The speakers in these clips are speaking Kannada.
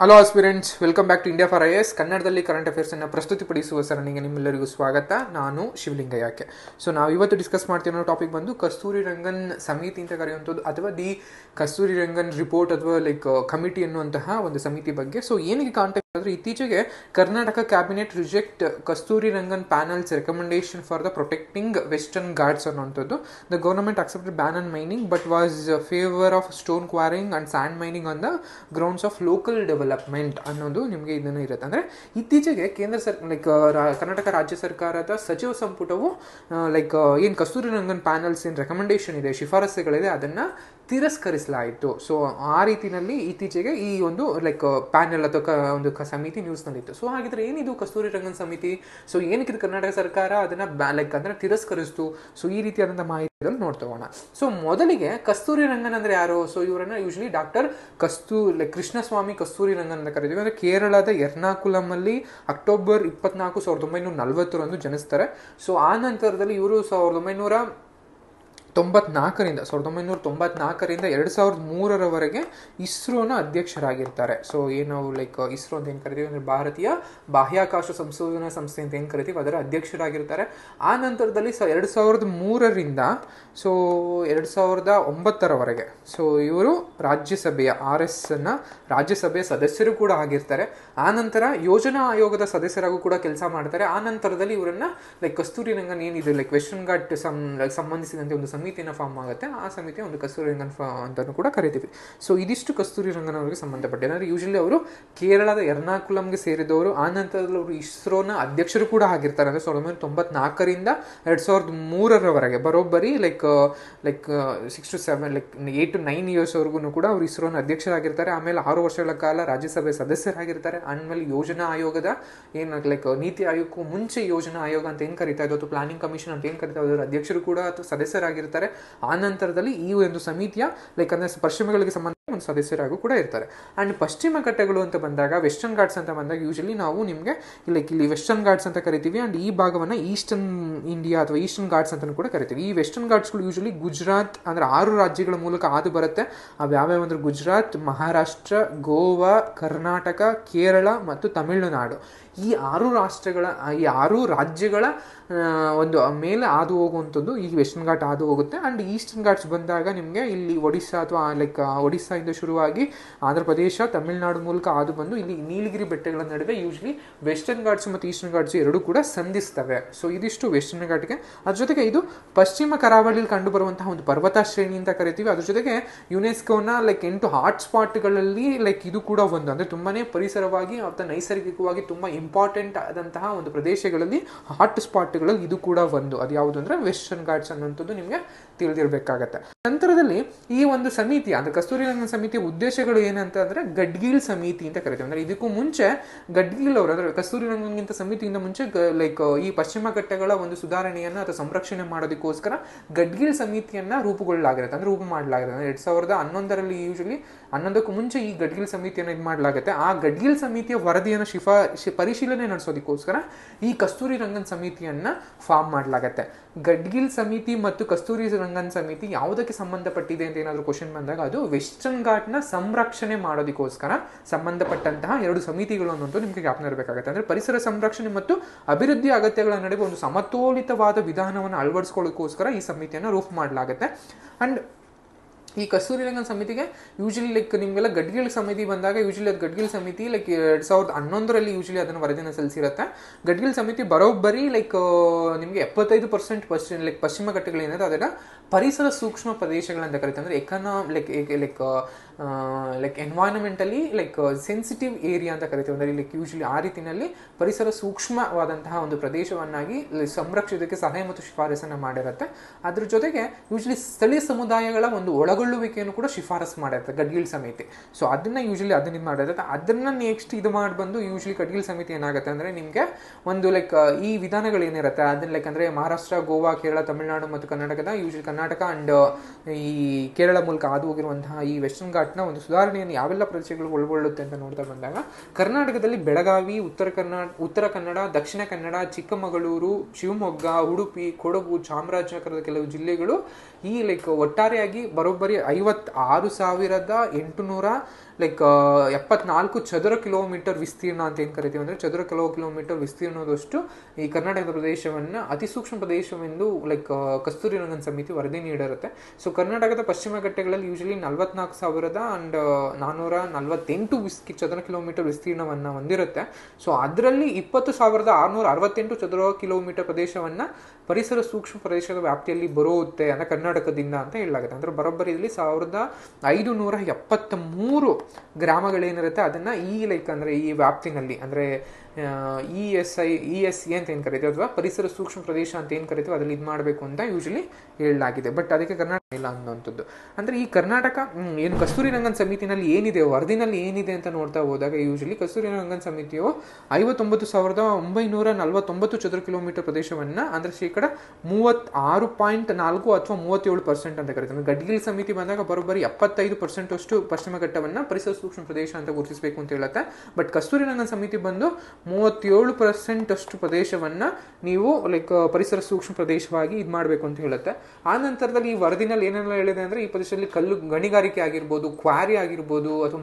Hello aspirants, welcome back to India for IAS. ಕನ್ನಡದಲ್ಲಿ ಕರೆಂಟ್ ಅಫೇರ್ಸನ್ನು ಪ್ರಸ್ತುತಿಪಡಿಸುವ ಸರಣಿಗೆ ನಿಮ್ಮೆಲ್ಲರಿಗೂ ಸ್ವಾಗತ. ನಾನು ಶಿವಲಿಂಗಯ್ಯಕ್ಕೆ. ಸೊ ನಾವು ಇವತ್ತು ಡಿಸ್ಕಸ್ ಮಾಡ್ತಿರೋ ಟಾಪಿಕ್ ಬಂದು ಕಸ್ತೂರಿ ರಂಗನ್ ಸಮಿತಿ ಅಂತ ಕರೆಯುವಂಥದ್ದು, ಅಥವಾ ದಿ ಕಸ್ತೂರಿ ರಂಗನ್ ರಿಪೋರ್ಟ್ ಅಥವಾ ಕಮಿಟಿ ಅನ್ನುವಂತಹ ಒಂದು ಸಮಿತಿ ಬಗ್ಗೆ. ಸೊ ಏನಕ್ಕೆ ಕಾಂಟ್ಯಾಕ್ಟ್ ಅಂದರೆ, ಇತ್ತೀಚೆಗೆ Karnataka cabinet reject Kasturi Rangan panels recommendation for the protecting western Ghats ಅನ್ನುವಂಥದ್ದು. The government accepted ban on mining but was favour of stone quarrying and sand mining on the grounds of local development ಅನ್ನೋದು ನಿಮಗೆ ಇದನ್ನು ಇರುತ್ತೆ. ಅಂದರೆ ಇತ್ತೀಚೆಗೆ ಕರ್ನಾಟಕ ರಾಜ್ಯ ಸರ್ಕಾರದ ಸಚಿವ ಸಂಪುಟವು ಏನು ಕಸ್ತೂರಿ ರಂಗನ್ ಪ್ಯಾನಲ್ಸ್ ಏನು ರೆಕಮೆಂಡೇಶನ್ ಇದೆ, ಶಿಫಾರಸುಗಳಿದೆ, ಅದನ್ನು ತಿರಸ್ಕರಿಸಲಾಯಿತು. ಸೊ ಆ ರೀತಿಯಲ್ಲಿ ಇತ್ತೀಚೆಗೆ ಈ ಒಂದು ಪ್ಯಾನೆಲ್ ಅಥವಾ ಒಂದು ಸಮಿತಿ ನ್ಯೂಸ್ನಲ್ಲಿತ್ತು. ಸೊ ಹಾಗಿದ್ರೆ ಏನಿದು ಕಸ್ತೂರಿ ರಂಗನ್ ಸಮಿತಿ? ಸೊ ಏನಕ್ಕೆ ಕರ್ನಾಟಕ ಸರ್ಕಾರ ಅದನ್ನು ತಿರಸ್ಕರಿಸ್ತು? ಸೊ ಈ ರೀತಿಯಾದಂಥ ಮಾಹಿತಿಗಳು ನೋಡ್ತೋಣ. ಸೊ ಮೊದಲಿಗೆ ಕಸ್ತೂರಿ ರಂಗನ್ ಅಂದ್ರೆ ಯಾರು? ಸೊ ಇವರನ್ನ ಯೂಶಲಿ ಡಾಕ್ಟರ್ ಕೃಷ್ಣಸ್ವಾಮಿ ಕಸ್ತೂರಿ ರಂಗನ್ ಅಂತ ಕರೀತೀವಿ. ಅಂದ್ರೆ ಕೇರಳದ ಎರ್ನಾಕುಲಂ ಅಕ್ಟೋಬರ್ 24, 1940 ಜನಿಸ್ತಾರೆ. ಸೊ ಆ ನಂತರದಲ್ಲಿ ಇವರು 1994ರಿಂದ 2003ರವರೆಗೆ ಇಸ್ರೋನ ಅಧ್ಯಕ್ಷರಾಗಿರ್ತಾರೆ. ಸೊ ಏನು ಇಸ್ರೋ ಅಂತ ಏನು ಕರಿತೀವಿ ಅಂದರೆ ಭಾರತೀಯ ಬಾಹ್ಯಾಕಾಶ ಸಂಶೋಧನಾ ಸಂಸ್ಥೆ ಅಂತ ಏನು ಕರಿತೀವಿ, ಅದರ ಅಧ್ಯಕ್ಷರಾಗಿರ್ತಾರೆ. ಆ ನಂತರದಲ್ಲಿ 2003ರಿಂದ 2009ರವರೆಗೆ ಸೊ ಇವರು ರಾಜ್ಯಸಭೆಯ RSನ ರಾಜ್ಯಸಭೆಯ ಸದಸ್ಯರು ಕೂಡ ಆಗಿರ್ತಾರೆ. ಆ ನಂತರ ಯೋಜನಾ ಆಯೋಗದ ಸದಸ್ಯರಾಗೂ ಕೂಡ ಕೆಲಸ ಮಾಡ್ತಾರೆ. ಆ ನಂತರದಲ್ಲಿ ಇವರನ್ನ ಕಸ್ತೂರಿ ರಂಗನ್ ಏನಿದೆ ವೆಸ್ಟರ್ನ್ ಘಾಟ್ ಸಂಬಂಧಿಸಿದಂತೆ ಒಂದು ಸಮಿತಿಯನ್ನು ಫಾರ್ಮ್ ಆಗುತ್ತೆ. ಆ ಸಮಿತಿ ಒಂದು ಕಸ್ತೂರಿ ರಂಗನ್ ಅಂತಲೂ ಕೂಡ ಕರಿತೀವಿ. ಸೊ ಇದಿಷ್ಟು ಕಸ್ತೂರಿ ರಂಗನ್ ಅವರಿಗೆ ಸಂಬಂಧಪಟ್ಟಿದೆ. ಅಂದರೆ ಯೂಶಲಿ ಅವರು ಕೇರಳದ ಎರ್ನಾಕುಲಂಗೆ ಸೇರಿದವರು. ಆ ನಂತರದಲ್ಲಿ ಅವರು ಇಸ್ರೋನ ಅಧ್ಯಕ್ಷರು ಕೂಡ ಆಗಿರ್ತಾರೆ. ಅಂದರೆ 1994ರಿಂದ 2003ರವರೆಗೆ ಬರೋಬ್ಬರಿ 6 to 7 8 to 9 ಇಯರ್ಸ್ವರೆಗೂ ಕೂಡ ಅವರು ಇಸ್ರೋನ ಅಧ್ಯಕ್ಷರಾಗಿರ್ತಾರೆ. ಆಮೇಲೆ 6 ವರ್ಷಗಳ ಕಾಲ ರಾಜ್ಯಸಭೆ ಸದಸ್ಯರಾಗಿರ್ತಾರೆ. ಆಮೇಲೆ ಯೋಜನಾ ಆಯೋಗದ ಏನು ನೀತಿ ಆಯೋಗಕ್ಕೂ ಮುಂಚೆ ಯೋಜನಾ ಆಯೋಗ ಅಂತ ಏನು ಕರೀತಾ ಇದ್ದು ಅಥವಾ ಪ್ಲಾನಿಂಗ್ ಕಮಿಷನ್ ಅಂತ ಏನು ಕರೀತಾ ಅದರ ಅಧ್ಯಕ್ಷರು ಕೂಡ ಅಥವಾ ಸದಸ್ಯರಾಗಿರ್ತಾರೆ. ಆ ನಂತರದಲ್ಲಿ ಈ ಒಂದು ಸಮಿತಿಯ ಅಂದರೆ ಪಶ್ಚಿಮಗಳಿಗೆ ಸಂಬಂಧ ಒಂದು ಸದಸ್ಯರಾಗೂ ಕೂಡ ಇರ್ತಾರೆ. ಅಂಡ್ ಪಶ್ಚಿಮ ಘಟ್ಟಗಳು ಅಂತ ಬಂದಾಗ, ವೆಸ್ಟರ್ನ್ ಘಾಟ್ಸ್ ಅಂತ ಬಂದಾಗ ಯೂಶಲಿ ನಾವು ನಿಮಗೆ ಇಲ್ಲಿ ವೆಸ್ಟರ್ನ್ ಘಾಟ್ಸ್ ಅಂತ ಕರಿತೀವಿ. ಅಂಡ್ ಈ ಭಾಗವನ್ನು ಈಸ್ಟರ್ನ್ ಇಂಡಿಯಾ ಅಥವಾ ಈಸ್ಟರ್ನ್ ಘಾಟ್ಸ್ ಅಂತ ಕೂಡ ಕರಿತೀವಿ. ಈ ವೆಸ್ಟರ್ನ್ ಘಾಟ್ಸ್ಗಳು ಯೂಶಲಿ ಗುಜರಾತ್ ಅಂದರೆ 6 ರಾಜ್ಯಗಳ ಮೂಲಕ ಹಾದು ಬರುತ್ತೆ. ಅವು ಯಾವ್ಯಾವ ಅಂದ್ರೆ ಗುಜರಾತ್, ಮಹಾರಾಷ್ಟ್ರ, ಗೋವಾ, ಕರ್ನಾಟಕ, ಕೇರಳ ಮತ್ತು ತಮಿಳುನಾಡು. ಈ 6 ರಾಜ್ಯಗಳ ಒಂದು ಮೇಲೆ ಹಾದು ಹೋಗುವಂಥದ್ದು ಈ ವೆಸ್ಟರ್ನ್ ಘಾಟ್ ಹಾದು ಹೋಗುತ್ತೆ. ಅಂಡ್ ಈಸ್ಟರ್ನ್ ಘಾಟ್ಸ್ ಬಂದಾಗ ನಿಮಗೆ ಇಲ್ಲಿ ಒಡಿಸ್ಸಾ ಅಥವಾ ಒಡಿಸ್ಸಾದಿಂದ ಶುರುವಾಗಿ ಆಂಧ್ರ ಪ್ರದೇಶ, ತಮಿಳುನಾಡು ಮೂಲಕ ಹಾದು ಬಂದು ಇಲ್ಲಿ ನೀಲಗಿರಿ ಬೆಟ್ಟಗಳ ನಡುವೆ ಯೂಶಲಿ ವೆಸ್ಟರ್ನ್ ಘಾಟ್ಸ್ ಮತ್ತು ಈಸ್ಟರ್ನ್ ಘಾಟ್ಸ್ ಎರಡೂ ಕೂಡ ಸಂಧಿಸ್ತವೆ. ಸೊ ಇದಿಷ್ಟು ವೆಸ್ಟರ್ನ್ ಘಾಟ್ಗೆ. ಅದ್ರ ಜೊತೆಗೆ ಇದು ಪಶ್ಚಿಮ ಕರಾವಳಿಯಲ್ಲಿ ಕಂಡು ಬರುವಂತಹ ಒಂದು ಪರ್ವತ ಶ್ರೇಣಿ ಅಂತ ಕರಿತೀವಿ. ಅದ್ರ ಜೊತೆಗೆ ಯುನೆಸ್ಕೋನ 8 ಹಾಟ್ ಸ್ಪಾಟ್ಗಳಲ್ಲಿ ಇದು ಕೂಡ ಒಂದು, ಅಂದರೆ ತುಂಬಾನೇ ಪರಿಸರವಾಗಿ ಅಥವಾ ನೈಸರ್ಗಿಕವಾಗಿ ತುಂಬಾ ಇಂಪಾರ್ಟೆಂಟ್ ಆದಂತಹ ಒಂದು ಪ್ರದೇಶಗಳಲ್ಲಿ ಹಾಟ್ ಸ್ಪಾಟ್ಗಳಲ್ಲಿ ಇದು ಕೂಡ ಒಂದು. ಅದು ಯಾವುದು ಅಂದ್ರೆ ವೆಸ್ಟರ್ನ್ ಘಾಟ್ಸ್ ಅನ್ನುವಂಥದ್ದು ನಿಮಗೆ ತಿಳಿದಿರಬೇಕಾಗತ್ತೆ. ನಂತರದಲ್ಲಿ ಈ ಒಂದು ಸಮಿತಿ ಅಂದ್ರೆ ಕಸ್ತೂರಿ ರಂಗನ್ ಸಮಿತಿಯ ಉದ್ದೇಶಗಳು ಏನಂತ ಅಂದ್ರೆ ಗಡ್ಗೀಳ್ ಸಮಿತಿ ಅಂತ ಕರಿತೀವಿ. ಅಂದ್ರೆ ಇದಕ್ಕೂ ಮುಂಚೆ ಗಡ್ಗೀಳ್ ಅವರು ಅಂದ್ರೆ ಕಸ್ತೂರಿ ರಂಗನ್ಗಿಂತ ಸಮಿತಿಯಿಂದ ಮುಂಚೆ ಈ ಪಶ್ಚಿಮ ಘಟ್ಟಗಳ ಒಂದು ಸುಧಾರಣೆಯನ್ನ ಅಥವಾ ಸಂರಕ್ಷಣೆ ಮಾಡೋದಕ್ಕೋಸ್ಕರ ಗಡ್ಗೀಳ್ ಸಮಿತಿಯನ್ನ ರೂಪ ಮಾಡಲಾಗಿದೆ. 2011ರಲ್ಲಿ ಯೂಶಲಿ 11ಕ್ಕೂ ಮುಂಚೆ ಈ ಗಡ್ಗೀಳ್ ಸಮಿತಿಯನ್ನು ಇದು ಮಾಡಲಾಗುತ್ತೆ. ಆ ಗಡ್ಗೀಳ್ ಸಮಿತಿಯ ವರದಿಯನ್ನು ಪರಿಶೀಲನೆ ನಡೆಸೋದಕ್ಕೋಸ್ಕರ ಈ ಕಸ್ತೂರಿ ರಂಗನ್ ಸಮಿತಿಯನ್ನ ಫಾರ್ಮ್ ಮಾಡಲಾಗುತ್ತೆ. ಗಡ್ಗೀಳ್ ಸಮಿತಿ ಮತ್ತು ಕಸ್ತೂರಿ ರಂಗನ್ ಸಮಿತಿ ಯಾವುದಕ್ಕೆ ಸಂಬಂಧಪಟ್ಟಿದೆ ಅಂತ ಏನಾದರೂ ಕ್ವಶನ್ ಬಂದಾಗ ಅದು ವೆಸ್ಟರ್ನ್ ಘಾಟ್ನ ಸಂರಕ್ಷಣೆ ಮಾಡೋದಕ್ಕೋಸ್ಕರ ಸಂಬಂಧಪಟ್ಟಂತಹ 2 ಸಮಿತಿಗಳು ಅನ್ನೋದು ನಿಮಗೆ ಜ್ಞಾಪನ ಇರಬೇಕಾಗುತ್ತೆ. ಅಂದ್ರೆ ಪರಿಸರ ಸಂರಕ್ಷಣೆ ಮತ್ತು ಅಭಿವೃದ್ಧಿ ಅಗತ್ಯಗಳ ನಡುವೆ ಒಂದು ಸಮತೋಲಿತವಾದ ವಿಧಾನವನ್ನು ಅಳವಡಿಸ್ಕೊಳ್ಳೋಕ್ಕೋಸ್ಕರ ಈ ಸಮಿತಿಯನ್ನು ರೂಪ ಮಾಡಲಾಗುತ್ತೆ. ಅಂಡ್ ಈ ಕಸ್ತೂರಿ ರಂಗನ್ ಸಮಿತಿಗೆ ಯೂಶಲಿ ನಿಮಗೆಲ್ಲ ಗಡ್ಗೀಳ್ ಸಮಿತಿ ಬಂದಾಗ ಯೂಶಲಿ ಅದು ಗಡ್ಗೀಳ್ ಸಮಿತಿ 2011ರಲ್ಲಿ ಯೂಶಲಿ ಅದನ್ನು ವರದಿನ ಸಲ್ಲಿಸಿರುತ್ತೆ. ಗಡ್ಗೀಳ್ ಸಮಿತಿ ಬರೋಬ್ಬರಿ ನಿಮಗೆ 75% ಪಶ್ಚಿಮ ಘಟ್ಟಗಳೇನಿದೆ ಅದನ್ನ ಪರಿಸರ ಸೂಕ್ಷ್ಮ ಪ್ರದೇಶಗಳಂತ ಕರೀತಾರೆ. ಅಂದ್ರೆ ಎನ್ವೈರನ್ಮೆಂಟಲಿ ಸೆನ್ಸಿಟಿವ್ ಏರಿಯಾ ಅಂತ ಕರಿತೀವಿ. ಅಂದ್ರೆ ಯೂಶಲಿ ಆ ರೀತಿಯಲ್ಲಿ ಪರಿಸರ ಸೂಕ್ಷ್ಮವಾದಂತಹ ಒಂದು ಪ್ರದೇಶವನ್ನಾಗಿ ಸಂರಕ್ಷಿಸೋದಕ್ಕೆ ಸಲಹೆ ಮತ್ತು ಶಿಫಾರಸನ್ನ ಮಾಡಿರುತ್ತೆ. ಅದ್ರ ಜೊತೆಗೆ ಯೂಶಲಿ ಸ್ಥಳೀಯ ಸಮುದಾಯಗಳ ಒಂದು ಒಳಗೊಳ್ಳುವಿಕೆಯನ್ನು ಕೂಡ ಶಿಫಾರಸು ಮಾಡಿರುತ್ತೆ ಗಡ್ಗೀಳ್ ಸಮಿತಿ. ಸೊ ಅದನ್ನ ಮಾಡಿರುತ್ತೆ. ಅದನ್ನ ನೆಕ್ಸ್ಟ್ ಇದು ಮಾಡಿ ಬಂದು ಯೂಶಲಿ ಗಡ್ಗೀಳ್ ಸಮಿತಿ ಏನಾಗುತ್ತೆ ಅಂದ್ರೆ ನಿಮಗೆ ಒಂದು ಈ ವಿಧಾನಗಳು ಏನಿರುತ್ತೆ ಅದನ್ನ ಅಂದ್ರೆ ಮಹಾರಾಷ್ಟ್ರ, ಗೋವಾ, ಕೇರಳ, ತಮಿಳುನಾಡು ಮತ್ತು ಕರ್ನಾಟಕದ ಯೂಶಲಿ ಕರ್ನಾಟಕ ಅಂಡ್ ಈ ಕೇರಳ ಮೂಲಕ ಹಾದು ಹೋಗಿರುವಂತಹ ಈ ವೆಸ್ಟರ್ನ್ ಘಾಟ್ನ ಒಂದು ಸುಧಾರಣೆಯನ್ನು ಯಾವೆಲ್ಲ ಪ್ರದೇಶಗಳು ಒಳಗೊಳ್ಳುತ್ತೆ ಅಂತ ನೋಡ್ತಾ ಬಂದಾಗ ಕರ್ನಾಟಕದಲ್ಲಿ ಬೆಳಗಾವಿ, ಉತ್ತರ ಕನ್ನಡ, ದಕ್ಷಿಣ ಕನ್ನಡ, ಚಿಕ್ಕಮಗಳೂರು, ಶಿವಮೊಗ್ಗ, ಉಡುಪಿ, ಕೊಡಗು, ಚಾಮರಾಜನಗರದ ಕೆಲವು ಜಿಲ್ಲೆಗಳು ಈ ಒಟ್ಟಾರೆಯಾಗಿ ಬರೋಬ್ಬರಿ 56,800 ಲೈಕ್ 74 ಚದರ ಕಿಲೋಮೀಟರ್ ವಿಸ್ತೀರ್ಣ ಅಂತ ಏನು ಕರಿತೀವಿ ಅಂದರೆ ಚದರ ಕಿಲೋಮೀಟರ್ ವಿಸ್ತೀರ್ಣದಷ್ಟು ಈ ಕರ್ನಾಟಕದ ಪ್ರದೇಶವನ್ನು ಅತಿ ಸೂಕ್ಷ್ಮ ಪ್ರದೇಶವೆಂದು ಲೈಕ್ ಕಸ್ತೂರಿ ರಂಗನ್ ಸಮಿತಿ ವರದಿ ನೀಡಿರುತ್ತೆ. ಸೊ ಕರ್ನಾಟಕದ ಪಶ್ಚಿಮ ಘಟ್ಟಗಳಲ್ಲಿ ಯೂಶಲಿ 44,448 ಚದರ ಕಿಲೋಮೀಟರ್ ವಿಸ್ತೀರ್ಣವನ್ನು ಹೊಂದಿರುತ್ತೆ. ಸೊ ಅದರಲ್ಲಿ 20,668 ಚದರ ಕಿಲೋಮೀಟರ್ ಪ್ರದೇಶವನ್ನು ಪರಿಸರ ಸೂಕ್ಷ್ಮ ಪ್ರದೇಶದ ವ್ಯಾಪ್ತಿಯಲ್ಲಿ ಬರುತ್ತೆ ಅಂದರೆ ಕರ್ನಾಟಕದಿಂದ ಅಂತ ಹೇಳಲಾಗುತ್ತೆ. ಅಂದರೆ ಬರೋಬ್ಬರಿ ಇಲ್ಲಿ 1,573 ಗ್ರಾಮಗಳೇನಿರುತ್ತೆ ಅದನ್ನು ಈ ಲೈಕ್ ಅಂದರೆ ಈ ವ್ಯಾಪ್ತಿನಲ್ಲಿ ಅಂದರೆ ESA ಅಂತ ಏನು ಕರಿತೀವಿ ಅಥವಾ ಪರಿಸರ ಸೂಕ್ಷ್ಮ ಪ್ರದೇಶ ಅಂತ ಏನು ಕರಿತೀವಿ ಅದ್ರಲ್ಲಿ ಇದು ಮಾಡಬೇಕು ಅಂತ ಯೂಶಲಿ ಹೇಳಲಾಗಿದೆ. ಬಟ್ ಅದಕ್ಕೆ ಕರ್ನಾಟಕ ಇಲ್ಲ ಅನ್ನೋಂಥದ್ದು. ಅಂದರೆ ಈ ಕರ್ನಾಟಕ ಏನು ಕಸ್ತೂರಿ ರಂಗನ್ ಸಮಿತಿನಲ್ಲಿ ಏನಿದೆ ವರದಿನಲ್ಲಿ ಏನಿದೆ ಅಂತ ನೋಡ್ತಾ ಹೋದಾಗ ಯೂಶಲಿ ಕಸ್ತೂರಿ ರಂಗನ್ ಸಮಿತಿಯು 59,949 ಚದರ ಕಿಲೋಮೀಟರ್ ಪ್ರದೇಶವನ್ನು ಅಂದರೆ 36.4 ಅಥವಾ 37% ಅಂತ ಕರೀತಾರೆ. ಗಡ್ಗಿಲ್ ಸಮಿತಿ ಬಂದಾಗ ಬರೋಬ್ಬರಿ 75% ಅಷ್ಟು ಪಶ್ಚಿಮ ಘಟ್ಟವನ್ನು ಪರಿಸರ ಸೂಕ್ಷ್ಮ ಪ್ರದೇಶ ಅಂತ ಗುರುತಿಸಬೇಕು ಅಂತ ಹೇಳುತ್ತೆ. ಬಟ್ ಕಸ್ತೂರಿ ರಂಗನ್ ಸಮಿತಿ ಬಂದು 37% ಅಷ್ಟು ಪ್ರದೇಶವನ್ನ ನೀವು ಲೈಕ್ ಪರಿಸರ ಸೂಕ್ಷ್ಮ ಪ್ರದೇಶವಾಗಿ ಇದು ಮಾಡಬೇಕು ಅಂತ ಹೇಳುತ್ತೆ. ಆ ನಂತರದಲ್ಲಿ ಈ ವರದಿನಲ್ಲಿ ಏನೆಲ್ಲ ಹೇಳಿದೆ ಅಂದ್ರೆ ಈ ಪ್ರದೇಶದಲ್ಲಿ ಕಲ್ಲು ಗಣಿಗಾರಿಕೆ ಆಗಿರ್ಬೋದು, ಕ್ವಾರಿ ಆಗಿರ್ಬೋದು ಅಥವಾ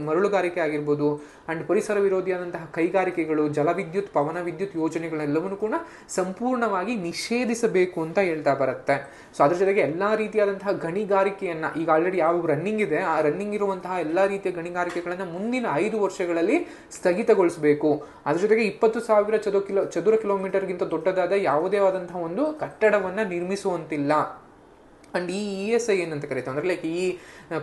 ಮರಳುಗಾರಿಕೆ ಆಗಿರ್ಬೋದು ಅಂಡ್ ಪರಿಸರ ವಿರೋಧಿಯಾದಂತಹ ಕೈಗಾರಿಕೆಗಳು, ಜಲವಿದ್ಯುತ್, ಪವನ ವಿದ್ಯುತ್ ಯೋಜನೆಗಳೆಲ್ಲವನ್ನೂ ಕೂಡ ಸಂಪೂರ್ಣವಾಗಿ ನಿಷೇಧಿಸಬೇಕು ಅಂತ ಹೇಳ್ತಾ ಬರುತ್ತೆ. ಸೊ ಅದ್ರ ಜೊತೆಗೆ ಎಲ್ಲಾ ರೀತಿಯಾದಂತಹ ಗಣಿಗಾರಿಕೆಯನ್ನ ಈಗ ಆಲ್ರೆಡಿ ಯಾವ ರನ್ನಿಂಗ್ ಇದೆ ಆ ರನ್ನಿಂಗ್ ಇರುವಂತಹ ಎಲ್ಲಾ ರೀತಿಯ ಗಣಿಗಾರಿಕೆಗಳನ್ನ ಮುಂದಿನ 5 ವರ್ಷಗಳಲ್ಲಿ ಸ್ಥಗಿತಗೊಳಿಸಬೇಕು. ಅದ್ರ ಜೊತೆಗೆ 20,000 ಚದುರ ಕಿಲೋಮೀಟರ್ಗಿಂತ ದೊಡ್ಡದಾದ ಯಾವುದೇ ಆದಂತಹ ಒಂದು ಕಟ್ಟಡವನ್ನ ನಿರ್ಮಿಸುವಂತಿಲ್ಲ. ಅಂಡ್ ಈ ESA ಏನಂತ ಕರಿತೀವಿ ಅಂದ್ರೆ ಲೈಕ್ ಈ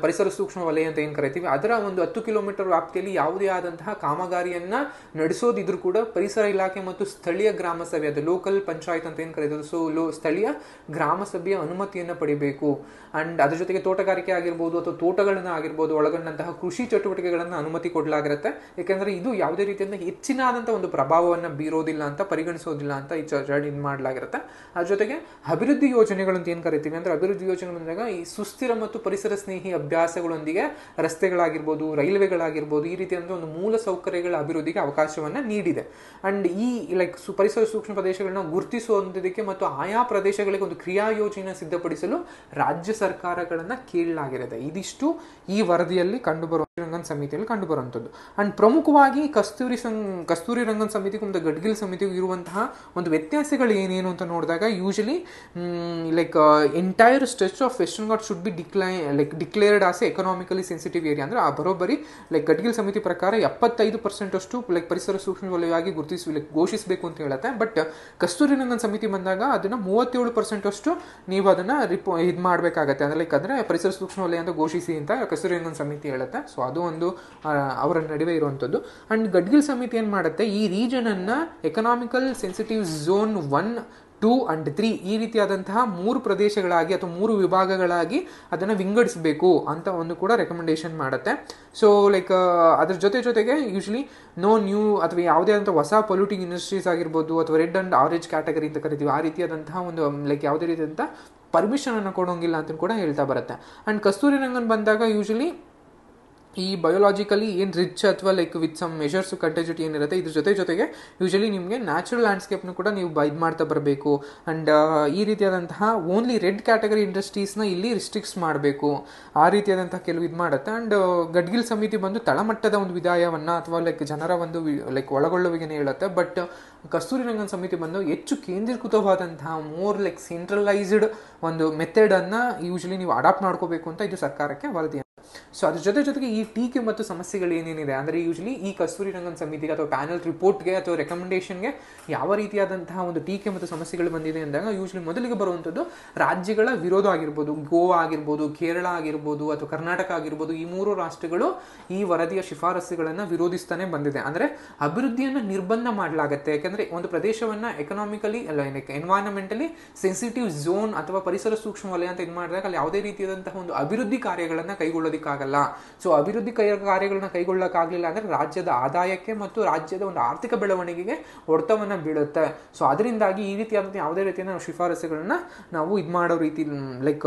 ಪರಿಸರ ಸೂಕ್ಷ್ಮ ವಲಯ ಅಂತ ಏನು ಕರಿತೀವಿ ಅದರ ಒಂದು 10 ಕಿಲೋಮೀಟರ್ ವ್ಯಾಪ್ತಿಯಲ್ಲಿ ಯಾವುದೇ ಆದಂತಹ ಕಾಮಗಾರಿಯನ್ನ ನಡೆಸೋದಿದ್ರು ಕೂಡ ಪರಿಸರ ಇಲಾಖೆ ಮತ್ತು ಸ್ಥಳೀಯ ಗ್ರಾಮ ಸಭೆ ಅದು ಲೋಕಲ್ ಪಂಚಾಯತ್ ಅಂತ ಏನು ಕರೀತಾರೆ ಸೊ ಸ್ಥಳೀಯ ಗ್ರಾಮ ಸಭೆಯ ಅನುಮತಿಯನ್ನು ಪಡಿಬೇಕು. ಅಂಡ್ ಅದ್ರ ಜೊತೆಗೆ ತೋಟಗಾರಿಕೆ ಆಗಿರ್ಬೋದು ಅಥವಾ ತೋಟಗಳನ್ನ ಆಗಿರ್ಬೋದು ಒಳಗೊಂಡಂತಹ ಕೃಷಿ ಚಟುವಟಿಕೆಗಳನ್ನ ಅನುಮತಿ ಕೊಡಲಾಗಿರುತ್ತೆ. ಯಾಕೆಂದ್ರೆ ಇದು ಯಾವುದೇ ರೀತಿಯಿಂದ ಹೆಚ್ಚಿನಾದಂತಹ ಒಂದು ಪ್ರಭಾವವನ್ನು ಬೀರೋದಿಲ್ಲ ಅಂತ ಪರಿಗಣಿಸೋದಿಲ್ಲ ಅಂತ ಈ ಇದು ಮಾಡಲಾಗಿರುತ್ತೆ. ಅದ್ರ ಜೊತೆಗೆ ಅಭಿವೃದ್ಧಿ ಯೋಜನೆಗಳು ಅಂತ ಏನು ಕರಿತೀವಿ ಅಂದ್ರೆ ಅಭಿವೃದ್ಧಿ ಯೋಜನೆಗಳು ಅಂದಾಗ ಈ ಸುಸ್ಥಿರ ಮತ್ತು ಪರಿಸರ ಸ್ನೇಹಿ ಅಭ್ಯಾಸಗಳೊಂದಿಗೆ ರಸ್ತೆಗಳಾಗಿರ್ಬೋದು, ರೈಲ್ವೆಗಳಾಗಿರ್ಬೋದು ಈ ರೀತಿಯಾದಂಥ ಒಂದು ಮೂಲ ಸೌಕರ್ಯಗಳ ಅಭಿವೃದ್ಧಿಗೆ ಅವಕಾಶವನ್ನ ನೀಡಿದೆ. ಅಂಡ್ ಈ ಲೈಕ್ ಪರಿಸರ ಸೂಕ್ಷ್ಮ ಪ್ರದೇಶಗಳನ್ನ ಗುರುತಿಸುವಂತದಕ್ಕೆ ಮತ್ತು ಆಯಾ ಪ್ರದೇಶಗಳಿಗೆ ಒಂದು ಕ್ರಿಯಾ ಯೋಜನೆ ಸಿದ್ಧಪಡಿಸಲು ರಾಜ್ಯ ಸರ್ಕಾರಗಳನ್ನ ಕೇಳಲಾಗಿರುತ್ತೆ. ಇದಿಷ್ಟು ಈ ವರದಿಯಲ್ಲಿ ಕಂಡುಬರುವ ರಂಗನ್ ಸಮಿತಿಯಲ್ಲಿ ಕಂಡುಬರುವಂಥದ್ದು. ಅಂಡ್ ಪ್ರಮುಖವಾಗಿ ಕಸ್ತೂರಿ ರಂಗನ್ ಸಮಿತಿಗೂ ಮತ್ತು ಗಡ್ಗಿಲ್ ಸಮಿತಿಗೂ ಇರುವಂತಹ ಒಂದು ವ್ಯತ್ಯಾಸಗಳು ಏನೇನು ಅಂತ ನೋಡಿದಾಗ usually like entire stretch of western ghat should be declared as economically sensitive area ಅಂದ್ರೆ ಆ ಬರೋಬ್ಬರಿ ಲೈಕ್ ಗಡ್ಗಿಲ್ ಸಮಿತಿ ಪ್ರಕಾರ 75% ಅಷ್ಟು ಲೈಕ್ ಪರಿಸರ ಸೂಕ್ಷ್ಮ ವಲಯವಾಗಿ ಘೋಷಿಸಬೇಕು ಅಂತ ಹೇಳುತ್ತೆ. ಬಟ್ ಕಸ್ತೂರಿ ರಂಗನ್ ಸಮಿತಿ ಬಂದಾಗ ಅದನ್ನ 37% ಅಷ್ಟು ನೀವು ಅದನ್ನ ಇದು ಮಾಡಬೇಕಾಗತ್ತೆ ಅಂದ್ರೆ ಲೈಕ್ ಅಂದ್ರೆ ಪರಿಸರ ಸೂಕ್ಷ್ಮ ವಲಯ ಅಂತ ಘೋಷಿಸಿ ಅಂತ ಕಸ್ತೂರಿ ರಂಗನ್ ಸಮಿತಿ ಹೇಳುತ್ತೆ. ಸೊ ಅದು ಒಂದು ಅವರ ನಡುವೆ ಇರುವಂಥದ್ದು. ಅಂಡ್ ಗಡ್ಗಿಲ್ ಸಮಿತಿ ಏನ್ ಮಾಡುತ್ತೆ ಈ ರೀಜನ್ ಅನ್ನ ಎಕನಾಮಿಕಲ್ ಸೆನ್ಸಿಟಿವ್ ಝೋನ್ 1, 2 and 3 ಈ ರೀತಿಯಾದಂತಹ 3 ಪ್ರದೇಶಗಳಾಗಿ ಅಥವಾ 3 ವಿಭಾಗಗಳಾಗಿ ಅದನ್ನ ವಿಂಗಡಿಸಬೇಕು ಅಂತ ಒಂದು ಕೂಡ ರೆಕಮೆಂಡೇಶನ್ ಮಾಡುತ್ತೆ. ಸೊ ಲೈಕ್ ಅದ್ರ ಜೊತೆಗೆ ಯೂಶಲಿ ನೋ ನ್ಯೂ ಅಥವಾ ಯಾವುದೇ ಆದಂಥ ಹೊಸ ಪೊಲ್ಯೂಟಿಂಗ್ ಇಂಡಸ್ಟ್ರೀಸ್ ಆಗಿರ್ಬೋದು ಅಥವಾ ರೆಡ್ ಅಂಡ್ ಆರೆಂಜ್ ಕ್ಯಾಟಗರಿ ಅಂತ ಕರಿತೀವಿ ಆ ರೀತಿಯಾದಂತಹ ಒಂದು ಲೈಕ್ ಯಾವುದೇ ರೀತಿಯಾದಂಥ ಪರ್ಮಿಷನ್ ಅನ್ನು ಕೊಡೋಂಗಿಲ್ಲ ಅಂತ ಕೂಡ ಹೇಳ್ತಾ ಬರುತ್ತೆ. ಅಂಡ್ ಕಸ್ತೂರಿ ರಂಗನ್ ಬಂದಾಗ ಯೂಶಲಿ ಈ ಬಯೋಲಾಜಿಕಲಿ ಏನು ರಿಚ್ ಅಥವಾ ಲೈಕ್ ವಿತ್ ಸಮ್ ಮೆಷರ್ಸ್ ಕಂಟೆಜಿಟಿ ಏನಿರುತ್ತೆ ಇದ್ರ ಜೊತೆಗೆ ಯೂಶಲಿ ನಿಮಗೆ ನ್ಯಾಚುರಲ್ ಲ್ಯಾಂಡ್ಸ್ಕೇಪ್ನ ಕೂಡ ನೀವು ಇದು ಮಾಡ್ತಾ ಬರಬೇಕು. ಅಂಡ್ ಈ ರೀತಿಯಾದಂತಹ ಓನ್ಲಿ ರೆಡ್ ಕ್ಯಾಟಗರಿ ಇಂಡಸ್ಟ್ರೀಸ್ನ ಇಲ್ಲಿ ರಿಸ್ಟ್ರಿಕ್ಟ್ಸ್ ಮಾಡಬೇಕು ಆ ರೀತಿಯಾದಂತಹ ಕೆಲವು ಇದು ಮಾಡುತ್ತೆ. ಅಂಡ್ ಗಡ್ಗಿಲ್ ಸಮಿತಿ ಬಂದು ತಳಮಟ್ಟದ ಒಂದು ವಿಧಾಯವನ್ನ ಅಥವಾ ಲೈಕ್ ಜನರ ಒಂದು ಲೈಕ್ ಒಳಗೊಳ್ಳುವಿಗೆನೇ ಹೇಳುತ್ತೆ. ಬಟ್ ಕಸ್ತೂರಿ ರಂಗನ್ ಸಮಿತಿ ಬಂದು ಹೆಚ್ಚು ಕೇಂದ್ರೀಕೃತವಾದಂತಹ ಮೋರ್ ಲೈಕ್ ಸೆಂಟ್ರಲೈಸ್ಡ್ ಒಂದು ಮೆಥಡ್ ಅನ್ನ ಯೂಶಲಿ ನೀವು ಅಡಾಪ್ಟ್ ಮಾಡ್ಕೋಬೇಕು ಅಂತ ಇದು ಸರ್ಕಾರಕ್ಕೆ ವರದಿ. ಸೊ ಅದ್ರ ಜೊತೆಗೆ ಈ ಟೀಕೆ ಮತ್ತು ಸಮಸ್ಯೆಗಳು ಏನೇನಿದೆ ಅಂದ್ರೆ ಯೂಶಲಿ ಈ ಕಸ್ತೂರಿ ರಂಗನ್ ಸಮಿತಿಗೆ ಅಥವಾ ಪ್ಯಾನಲ್ ರಿಪೋರ್ಟ್ಗೆ ಅಥವಾ ರೆಕಮೆಂಡೇಶನ್ಗೆ ಯಾವ ರೀತಿಯಾದಂತಹ ಒಂದು ಟೀಕೆ ಮತ್ತು ಸಮಸ್ಯೆಗಳು ಬಂದಿದೆ ಅಂದಾಗ ಯೂಶಲಿ ಮೊದಲಿಗೆ ಬರುವಂಥದ್ದು ರಾಜ್ಯಗಳ ವಿರೋಧ ಆಗಿರ್ಬೋದು. ಗೋವಾ ಆಗಿರ್ಬೋದು, ಕೇರಳ ಆಗಿರ್ಬೋದು ಅಥವಾ ಕರ್ನಾಟಕ ಆಗಿರ್ಬೋದು ಈ 3 ರಾಷ್ಟ್ರಗಳು ಈ ವರದಿಯ ಶಿಫಾರಸುಗಳನ್ನ ವಿರೋಧಿಸ್ತಾನೆ ಬಂದಿದೆ. ಅಂದ್ರೆ ಅಭಿವೃದ್ಧಿಯನ್ನ ನಿರ್ಬಂಧ ಮಾಡಲಾಗುತ್ತೆ. ಯಾಕಂದ್ರೆ ಒಂದು ಪ್ರದೇಶವನ್ನ ಎಕನಾಮಿಕಲಿ ಎನ್ವೈರನ್ಮೆಂಟಲಿ ಸೆನ್ಸಿಟಿವ್ ಝೋನ್ ಅಥವಾ ಪರಿಸರ ಸೂಕ್ಷ್ಮ ವಲಯ ಅಂತ ಇದು ಮಾಡಿದಾಗ ಅಲ್ಲಿ ಯಾವುದೇ ರೀತಿಯಾದಂತಹ ಒಂದು ಅಭಿವೃದ್ಧಿ ಕಾರ್ಯಗಳನ್ನ ಕೈಗೊಳ್ಳೋದಕ್ಕಾಗಲ್ಲ. ಸೊ ಅಭಿವೃದ್ಧಿ ಕಾರ್ಯಗಳನ್ನ ಕೈಗೊಳ್ಳಕ್ಕಾಗಲಿಲ್ಲ ಅಂದ್ರೆ ರಾಜ್ಯದ ಆದಾಯಕ್ಕೆ ಮತ್ತು ರಾಜ್ಯದ ಒಂದು ಆರ್ಥಿಕ ಬೆಳವಣಿಗೆಗೆ ಹೊಡೆತವನ್ನ ಬೀಳುತ್ತೆ. ಸೊ ಅದರಿಂದಾಗಿ ಈ ರೀತಿಯಾದ ಯಾವುದೇ ರೀತಿಯ ಶಿಫಾರಸುಗಳನ್ನ ನಾವು ಇದು ಮಾಡೋ ರೀತಿ ಲೈಕ್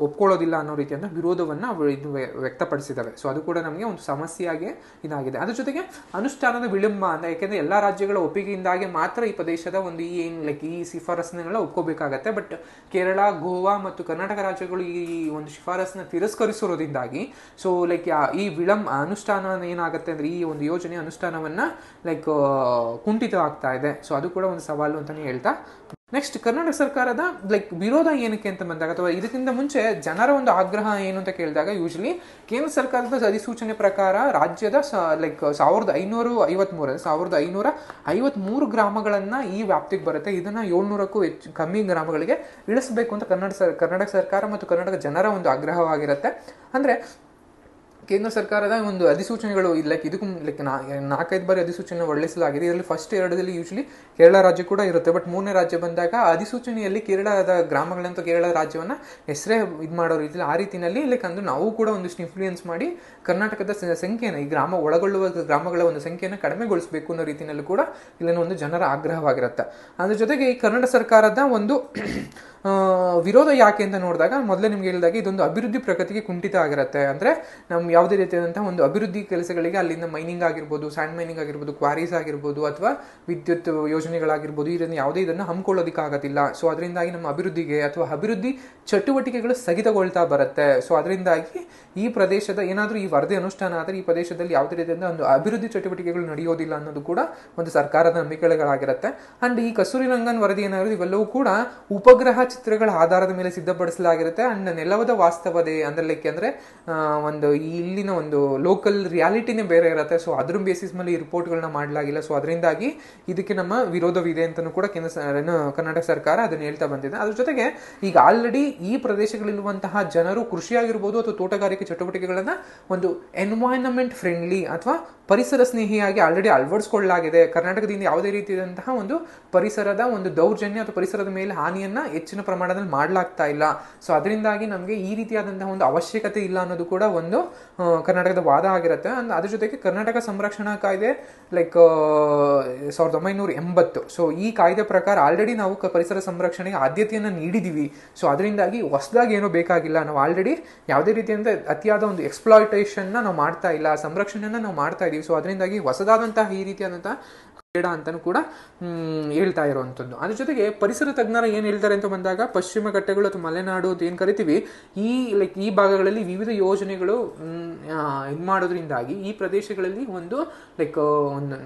ಒಪ್ಕೊಳ್ಳೋದಿಲ್ಲ ಅನ್ನೋ ರೀತಿಯ ವಿರೋಧವನ್ನ ಇದು ವ್ಯಕ್ತಪಡಿಸಿದಾವೆ. ಸೊ ಅದು ಕೂಡ ನಮಗೆ ಒಂದು ಸಮಸ್ಯೆಯಾಗಿ ಇದಾಗಿದೆ. ಅದ್ರ ಜೊತೆಗೆ ಅನುಷ್ಠಾನದ ವಿಳಂಬ ಅಂತ ಯಾಕೆಂದ್ರೆ ಎಲ್ಲಾ ರಾಜ್ಯಗಳ ಒಪ್ಪಿಗೆಯಿಂದಾಗಿ ಮಾತ್ರ ಈ ಪ್ರದೇಶದ ಒಂದು ಈ ಶಿಫಾರಸ್ನೆಲ್ಲ ಒಪ್ಕೋಬೇಕಾಗತ್ತೆ. ಬಟ್ ಕೇರಳ, ಗೋವಾ ಮತ್ತು ಕರ್ನಾಟಕ ರಾಜ್ಯಗಳು ಈ ಒಂದು ಶಿಫಾರಸ್ನ ತಿರಸ್ಕರಿಸಿರೋದ್ರಿಂದಾಗಿ ಸೊ ಲೈಕ್ ಈ ಅನುಷ್ಠಾನ ಏನಾಗುತ್ತೆ ಅಂದರೆ ಈ ಒಂದು ಯೋಜನೆ ಅನುಷ್ಠಾನವನ್ನು ಲೈಕ್ ಕುಂಠಿತ ಆಗ್ತಾ ಇದೆ. ಸೊ ಅದು ಕೂಡ ಒಂದು ಸವಾಲು ಅಂತಲೇ ಹೇಳ್ತಾ, ನೆಕ್ಸ್ಟ್ ಕರ್ನಾಟಕ ಸರ್ಕಾರದ ಲೈಕ್ ವಿರೋಧ ಏನಕ್ಕೆ ಅಂತ ಬಂದಾಗ, ಅಥವಾ ಇದಕ್ಕಿಂತ ಮುಂಚೆ ಜನರ ಒಂದು ಆಗ್ರಹ ಏನು ಅಂತ ಕೇಳಿದಾಗ, ಯೂಶಲಿ ಕೇಂದ್ರ ಸರ್ಕಾರದ ಅಧಿಸೂಚನೆ ಪ್ರಕಾರ ರಾಜ್ಯದ ಲೈಕ್ 1553 ಗ್ರಾಮಗಳನ್ನ ಈ ವ್ಯಾಪ್ತಿಗೆ ಬರುತ್ತೆ. ಇದನ್ನ 700ಕ್ಕೂ ಕಮ್ಮಿ ಗ್ರಾಮಗಳಿಗೆ ಇಳಿಸಬೇಕು ಅಂತ ಕರ್ನಾಟಕ ಸರ್ಕಾರ ಮತ್ತು ಕರ್ನಾಟಕ ಜನರ ಒಂದು ಆಗ್ರಹವಾಗಿರುತ್ತೆ. ಅಂದ್ರೆ ಕೇಂದ್ರ ಸರ್ಕಾರದ ಒಂದು ಅಧಿಸೂಚನೆಗಳು ಲೈಕ್ ಇದಕ್ಕೂ ಲೈಕ್ 4-5 ಬಾರಿ ಅಧಿಸೂಚನೆ ಹೊರಡಿಸಲಾಗಿದೆ. ಇದರಲ್ಲಿ ಫಸ್ಟ್ 2ರಲ್ಲಿ ಯೂಶಲಿ ಕೇರಳ ರಾಜ್ಯ ಕೂಡ ಇರುತ್ತೆ. ಬಟ್ 3ನೇ ರಾಜ್ಯ ಬಂದಾಗ ಅಧಿಸೂಚನೆಯಲ್ಲಿ ಕೇರಳದ ಗ್ರಾಮಗಳಂತ ಕೇರಳ ರಾಜ್ಯವನ್ನ ಹೆಸರೇ ಇದು ಮಾಡೋ ರೀತಿಯಲ್ಲಿ ಆ ರೀತಿಯಲ್ಲಿ ಲೈಕ್ ಅಂದ್ರೆ ನಾವು ಕೂಡ ಒಂದಿಷ್ಟು ಇನ್ಫ್ಲೂಯೆನ್ಸ್ ಮಾಡಿ ಕರ್ನಾಟಕದ ಸಂಖ್ಯೆಯನ್ನು, ಈ ಒಳಗೊಳ್ಳುವ ಗ್ರಾಮಗಳ ಒಂದು ಸಂಖ್ಯೆಯನ್ನು ಕಡಿಮೆಗೊಳಿಸಬೇಕು ಅನ್ನೋ ರೀತಿಯಲ್ಲೂ ಕೂಡ ಇಲ್ಲಿನ ಒಂದು ಜನರ ಆಗ್ರಹವಾಗಿರುತ್ತೆ. ಅದ್ರ ಜೊತೆಗೆ ಈ ಕರ್ನಾಟಕ ಸರ್ಕಾರದ ಒಂದು ವಿರೋಧ ಯಾಕೆ ಅಂತ ನೋಡಿದಾಗ, ಮೊದಲೇ ನಿಮ್ಗೆ ಹೇಳಿದಾಗ ಇದೊಂದು ಅಭಿವೃದ್ಧಿ ಪ್ರಗತಿಗೆ ಕುಂಠಿತ ಆಗಿರುತ್ತೆ. ಅಂದ್ರೆ ನಮ್ಗೆ ಯಾವುದೇ ರೀತಿಯಾದಂತಹ ಒಂದು ಅಭಿವೃದ್ಧಿ ಕೆಲಸಗಳಿಗೆ ಅಲ್ಲಿಂದ ಮೈನಿಂಗ್ ಆಗಿರ್ಬೋದು, ಸ್ಯಾಂಡ್ ಮೈನಿಂಗ್ ಆಗಿರ್ಬೋದು, ಕ್ವಾರೀಸ್ ಆಗಿರ್ಬೋದು, ಅಥವಾ ವಿದ್ಯುತ್ ಯೋಜನೆಗಳಾಗಿರ್ಬೋದು, ಇದನ್ನು ಯಾವುದೇ ಇದನ್ನು ಹಮ್ಮಿಕೊಳ್ಳೋದಕ್ಕಾಗೋದಿಲ್ಲ. ಸೊ ಅದರಿಂದಾಗಿ ನಮ್ಮ ಅಭಿವೃದ್ಧಿಗೆ ಅಥವಾ ಅಭಿವೃದ್ಧಿ ಚಟುವಟಿಕೆಗಳು ಸ್ಥಗಿತಗೊಳ್ತಾ ಬರುತ್ತೆ. ಸೊ ಅದರಿಂದಾಗಿ ಈ ಪ್ರದೇಶದ ಏನಾದರೂ ಈ ವರದಿ ಅನುಷ್ಠಾನ ಆದರೆ ಈ ಪ್ರದೇಶದಲ್ಲಿ ಯಾವುದೇ ರೀತಿಯಿಂದ ಒಂದು ಅಭಿವೃದ್ಧಿ ಚಟುವಟಿಕೆಗಳು ನಡೆಯೋದಿಲ್ಲ ಅನ್ನೋದು ಕೂಡ ಒಂದು ಸರ್ಕಾರದ ನಂಬಿಕೆಗಳಾಗಿರುತ್ತೆ. ಅಂಡ್ ಈ ಕಸ್ತೂರಿ ರಂಗನ್ ವರದಿ ಏನಾದ್ರು ಇವೆಲ್ಲವೂ ಕೂಡ ಉಪಗ್ರಹ ಚಿತ್ರಗಳ ಆಧಾರದ ಮೇಲೆ ಸಿದ್ಧಪಡಿಸಲಾಗಿರುತ್ತೆ. ಅಂಡ್ ನೆಲವದ ವಾಸ್ತವತೆ ಅಂದ್ರೆ ಲೈಕ್ ಅಂದ್ರೆ ಒಂದು ಇಲ್ಲಿನ ಒಂದು ಲೋಕಲ್ ರಿಯಾಲಿಟಿನೇ ಬೇರೆ ಇರುತ್ತೆ. ಸೊ ಅದ್ರ ಬೇಸಿಸ್ ಮೇಲೆ ಈ ರಿಪೋರ್ಟ್ಗಳನ್ನ ಮಾಡಲಾಗಿಲ್ಲ. ಸೊ ಅದರಿಂದಾಗಿ ಇದಕ್ಕೆ ನಮ್ಮ ವಿರೋಧವಿದೆ ಅಂತಲೂ ಕೂಡ ಕರ್ನಾಟಕ ಸರ್ಕಾರ ಅದನ್ನ ಹೇಳ್ತಾ ಬಂದಿದೆ. ಅದ್ರ ಜೊತೆಗೆ ಈಗ ಆಲ್ರೆಡಿ ಈ ಪ್ರದೇಶಗಳಲ್ಲಿರುವಂತಹ ಜನರು ಕೃಷಿಯಾಗಿರ್ಬೋದು ಅಥವಾ ತೋಟಗಾರಿಕೆ ಚಟುವಟಿಕೆಗಳನ್ನ ಒಂದು ಎನ್ವೈರನ್ಮೆಂಟ್ ಫ್ರೆಂಡ್ಲಿ ಅಥವಾ ಪರಿಸರ ಸ್ನೇಹಿಯಾಗಿ ಆಲ್ರೆಡಿ ಅಳವಡಿಸಿಕೊಳ್ಳಲಾಗಿದೆ. ಕರ್ನಾಟಕದಿಂದ ಯಾವುದೇ ರೀತಿಯಾದಂತಹ ಒಂದು ಪರಿಸರದ ಒಂದು ದೌರ್ಜನ್ಯ ಅಥವಾ ಪರಿಸರದ ಮೇಲೆ ಹಾನಿಯನ್ನ ಹೆಚ್ಚಿನ ಪ್ರಮಾಣದಲ್ಲಿ ಮಾಡಲಾಗ್ತಾ ಇಲ್ಲ. ಸೊ ಅದರಿಂದಾಗಿ ನಮಗೆ ಈ ರೀತಿಯಾದಂತಹ ಒಂದು ಅವಶ್ಯಕತೆ ಇಲ್ಲ ಅನ್ನೋದು ಕೂಡ ಒಂದು ಕರ್ನಾಟಕದ ವಾದ ಆಗಿರುತ್ತೆ. ಅದ್ರ ಜೊತೆಗೆ ಕರ್ನಾಟಕ ಸಂರಕ್ಷಣಾ ಕಾಯ್ದೆ ಲೈಕ್ 1980. ಸೊ ಈ ಕಾಯ್ದೆ ಪ್ರಕಾರ ಆಲ್ರೆಡಿ ನಾವು ಪರಿಸರ ಸಂರಕ್ಷಣೆಗೆ ಆದ್ಯತೆಯನ್ನು ನೀಡಿದೀವಿ. ಸೊ ಅದರಿಂದಾಗಿ ಹೊಸದಾಗಿ ಏನೋ ಬೇಕಾಗಿಲ್ಲ. ನಾವು ಆಲ್ರೆಡಿ ಯಾವುದೇ ರೀತಿಯಿಂದ ಅತಿಯಾದ ಒಂದು ಎಕ್ಸ್ಪ್ಲಾಯಿಟೇಷನ್ ನಾವು ಮಾಡ್ತಾ ಇಲ್ಲ, ಸಂರಕ್ಷಣೆಯನ್ನ ನಾವು ಮಾಡ್ತಾ ಇದೀವಿ. ಸೊ ಅದರಿಂದಾಗಿ ಹೊಸದಾದಂತಹ ಈ ರೀತಿಯಾದಂತಹ ಬೇಡ ಅಂತಾನು ಕೂಡ ಹೇಳ್ತಾ ಇರುವಂಥದ್ದು. ಅದ್ರ ಜೊತೆಗೆ ಪರಿಸರ ತಜ್ಞರ ಏನ್ ಹೇಳ್ತಾರೆ ಅಂತ ಬಂದಾಗ, ಪಶ್ಚಿಮ ಘಟ್ಟಗಳು ಅಥವಾ ಮಲೆನಾಡು ಅಂತ ಏನ್ ಕರಿತೀವಿ, ಈ ಭಾಗಗಳಲ್ಲಿ ವಿವಿಧ ಯೋಜನೆಗಳು ಇದು ಮಾಡೋದ್ರಿಂದಾಗಿ ಈ ಪ್ರದೇಶಗಳಲ್ಲಿ ಒಂದು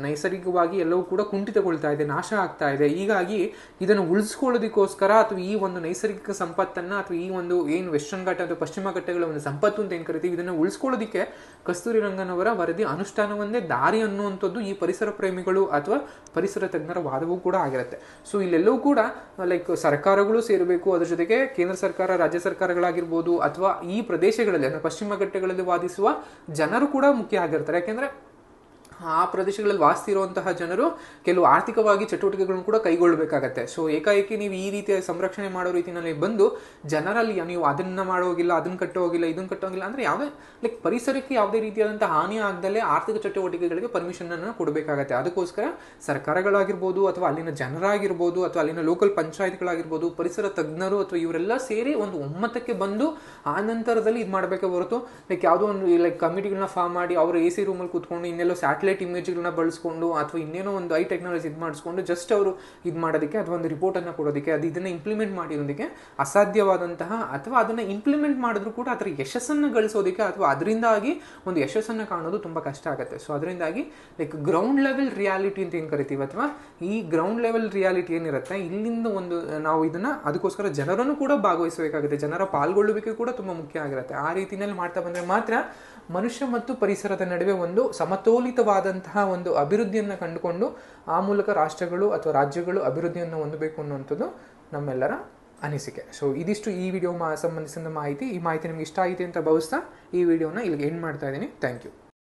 ನೈಸರ್ಗಿಕವಾಗಿ ಎಲ್ಲವೂ ಕೂಡ ಕುಂಠಿತಗೊಳ್ತಾ ಇದೆ, ನಾಶ ಆಗ್ತಾ ಇದೆ. ಹೀಗಾಗಿ ಇದನ್ನು ಉಳಿಸ್ಕೊಳ್ಳೋದಕ್ಕೋಸ್ಕರ ಅಥವಾ ಈ ಒಂದು ನೈಸರ್ಗಿಕ ಸಂಪತ್ತನ್ನ ಅಥವಾ ಈ ಒಂದು ಏನು ವೆಸ್ಟರ್ನ್ ಘಟ್ಟ ಅಥವಾ ಪಶ್ಚಿಮ ಘಟ್ಟಗಳ ಒಂದು ಸಂಪತ್ತು ಅಂತ ಏನ್ ಕರಿತೀವಿ, ಇದನ್ನು ಉಳಿಸ್ಕೊಳ್ಳೋದಿಕ್ಕೆ ಕಸ್ತೂರಿ ರಂಗನ್ ಅವರ ವರದಿ ಅನುಷ್ಠಾನವೊಂದೇ ದಾರಿ ಅನ್ನುವಂಥದ್ದು ಈ ಪರಿಸರ ಪ್ರೇಮಿಗಳು ಅಥವಾ ಪರಿಸರ ತಜ್ಞರ ವಾದವೂ ಕೂಡ ಆಗಿರುತ್ತೆ. ಸೊ ಇಲ್ಲೆಲ್ಲವೂ ಕೂಡ ಲೈಕ್ ಸರ್ಕಾರಗಳು ಸೇರಬೇಕು. ಅದ್ರ ಜೊತೆಗೆ ಕೇಂದ್ರ ಸರ್ಕಾರ, ರಾಜ್ಯ ಸರ್ಕಾರಗಳಾಗಿರ್ಬೋದು, ಅಥವಾ ಈ ಪ್ರದೇಶಗಳಲ್ಲಿ ಅಂದ್ರೆ ಪಶ್ಚಿಮ ಘಟ್ಟಗಳಲ್ಲಿ ವಾದಿಸುವ ಜನರು ಕೂಡ ಮುಖ್ಯ ಆಗಿರ್ತಾರೆ. ಯಾಕೆಂದ್ರೆ ಆ ಪ್ರದೇಶಗಳಲ್ಲಿ ವಾಸಿಸಿರುವಂತಹ ಜನರು ಕೆಲವು ಆರ್ಥಿಕವಾಗಿ ಚಟುವಟಿಕೆಗಳನ್ನು ಕೂಡ ಕೈಗೊಳ್ಳಬೇಕಾಗತ್ತೆ. ಸೊ ಏಕಾಏಕಿ ನೀವು ಈ ರೀತಿಯ ಸಂರಕ್ಷಣೆ ಮಾಡೋ ರೀತಿಯಲ್ಲಿ ಬಂದು ಜನರಲ್ಲಿ ನೀವು ಅದನ್ನ ಮಾಡೋಗಿಲ್ಲ, ಅದನ್ನ ಕಟ್ಟೋಗಿಲ್ಲ, ಇದನ್ನ ಕಟ್ಟೋಗಿಲ್ಲ ಅಂದ್ರೆ ಯಾವುದೇ ಲೈಕ್ ಪರಿಸರಕ್ಕೆ ಯಾವುದೇ ರೀತಿಯಾದಂತಹ ಹಾನಿ ಆಗದಲ್ಲೇ ಆರ್ಥಿಕ ಚಟುವಟಿಕೆಗಳಿಗೆ ಪರ್ಮಿಷನ್ ಅನ್ನು ಕೊಡಬೇಕಾಗತ್ತೆ. ಅದಕ್ಕೋಸ್ಕರ ಸರ್ಕಾರಗಳಾಗಿರ್ಬೋದು ಅಥವಾ ಅಲ್ಲಿನ ಜನರಾಗಿರ್ಬೋದು ಅಥವಾ ಅಲ್ಲಿನ ಲೋಕಲ್ ಪಂಚಾಯತ್ಗಳಾಗಿರ್ಬೋದು, ಪರಿಸರ ತಜ್ಞರು ಅಥವಾ ಇವರೆಲ್ಲ ಸೇರಿ ಒಂದು ಒಮ್ಮತಕ್ಕೆ ಬಂದು ಆ ನಂತರದಲ್ಲಿ ಇದು ಮಾಡಬೇಕೆ ಹೊರತು ಲೈಕ್ ಯಾವುದೋ ಒಂದು ಲೈಕ್ ಕಮಿಟಿಗಳನ್ನ ಫಾರ್ಮ್ ಮಾಡಿ ಅವರು AC ರೂಮಲ್ಲಿ ಕೂತ್ಕೊಂಡು ಇನ್ನೆಲ್ಲೋ ಸ್ಯಾಟಲೈಟ್ ಇಮೇಜ್ಗಳನ್ನ ಬಳಸ್ಕೊಂಡು ಅಥವಾ ಇನ್ನೇನೋ ಒಂದು ಟೆಕ್ನಾಲಜಿ ಇದು ಮಾಡಿಸ್ಕೊಂಡು ಜಸ್ಟ್ ಅವರು ಇದು ಮಾಡೋದಕ್ಕೆ ಅಥವಾ ಒಂದು ರಿಪೋರ್ಟ್ ಅನ್ನ ಕೊಡೋದಕ್ಕೆ, ಅದು ಇದನ್ನ ಇಂಪ್ಲಿಮೆಂಟ್ ಮಾಡಿರೋದಕ್ಕೆ ಅಸಾಧ್ಯವಾದಂತಹ, ಅಥವಾ ಅದನ್ನ ಇಂಪ್ಲಿಮೆಂಟ್ ಮಾಡಿದ್ರು ಕೂಡ ಅದರ ಯಶಸ್ಸನ್ನು ಗಳಿಸೋದಕ್ಕೆ ಅಥವಾ ಅದರಿಂದಾಗಿ ಒಂದು ಯಶಸ್ಸನ್ನು ಕಾಣೋದು ತುಂಬಾ ಕಷ್ಟ ಆಗುತ್ತೆ. ಸೊ ಅದರಿಂದಾಗಿ ಲೈಕ್ ಗ್ರೌಂಡ್ ಲೆವೆಲ್ ರಿಯಾಲಿಟಿ ಅಂತ ಏನ್ ಕರಿತೀವಿ, ಅಥವಾ ಈ ಗ್ರೌಂಡ್ ಲೆವೆಲ್ ರಿಯಾಲಿಟಿ ಏನಿರುತ್ತೆ ಇಲ್ಲಿಂದ ಒಂದು ನಾವು ಇದನ್ನ ಅದಕ್ಕೋಸ್ಕರ ಜನರನ್ನು ಕೂಡ ಭಾಗವಹಿಸಬೇಕಾಗುತ್ತೆ, ಜನರ ಪಾಲ್ಗೊಳ್ಳುವಿಕೆ ಕೂಡ ತುಂಬಾ ಮುಖ್ಯ ಆಗಿರುತ್ತೆ. ಆ ರೀತಿಯಲ್ಲಿ ಮಾಡ್ತಾ ಬಂದ್ರೆ ಮಾತ್ರ ಮನುಷ್ಯ ಮತ್ತು ಪರಿಸರದ ನಡುವೆ ಒಂದು ಸಮತೋಲಿತವಾದಂತಹ ಒಂದು ಅಭಿವೃದ್ಧಿಯನ್ನು ಕಂಡುಕೊಂಡು ಆ ಮೂಲಕ ರಾಷ್ಟ್ರಗಳು ಅಥವಾ ರಾಜ್ಯಗಳು ಅಭಿವೃದ್ಧಿಯನ್ನು ಹೊಂದಬೇಕು ಅನ್ನುವಂಥದ್ದು ನಮ್ಮೆಲ್ಲರ ಅನಿಸಿಕೆ. ಸೊ ಇದಿಷ್ಟು ಈ ವಿಡಿಯೋ ಸಂಬಂಧಿಸಿದ ಮಾಹಿತಿ. ಈ ಮಾಹಿತಿ ನಿಮ್ಗೆ ಇಷ್ಟ ಆಯಿತು ಅಂತ ಭಾವಿಸ್ತಾ ಈ ವಿಡಿಯೋನ ಇಲ್ಲಿಗೆ ಎಂಡ್ ಮಾಡ್ತಾ ಇದ್ದೀನಿ. Thank you.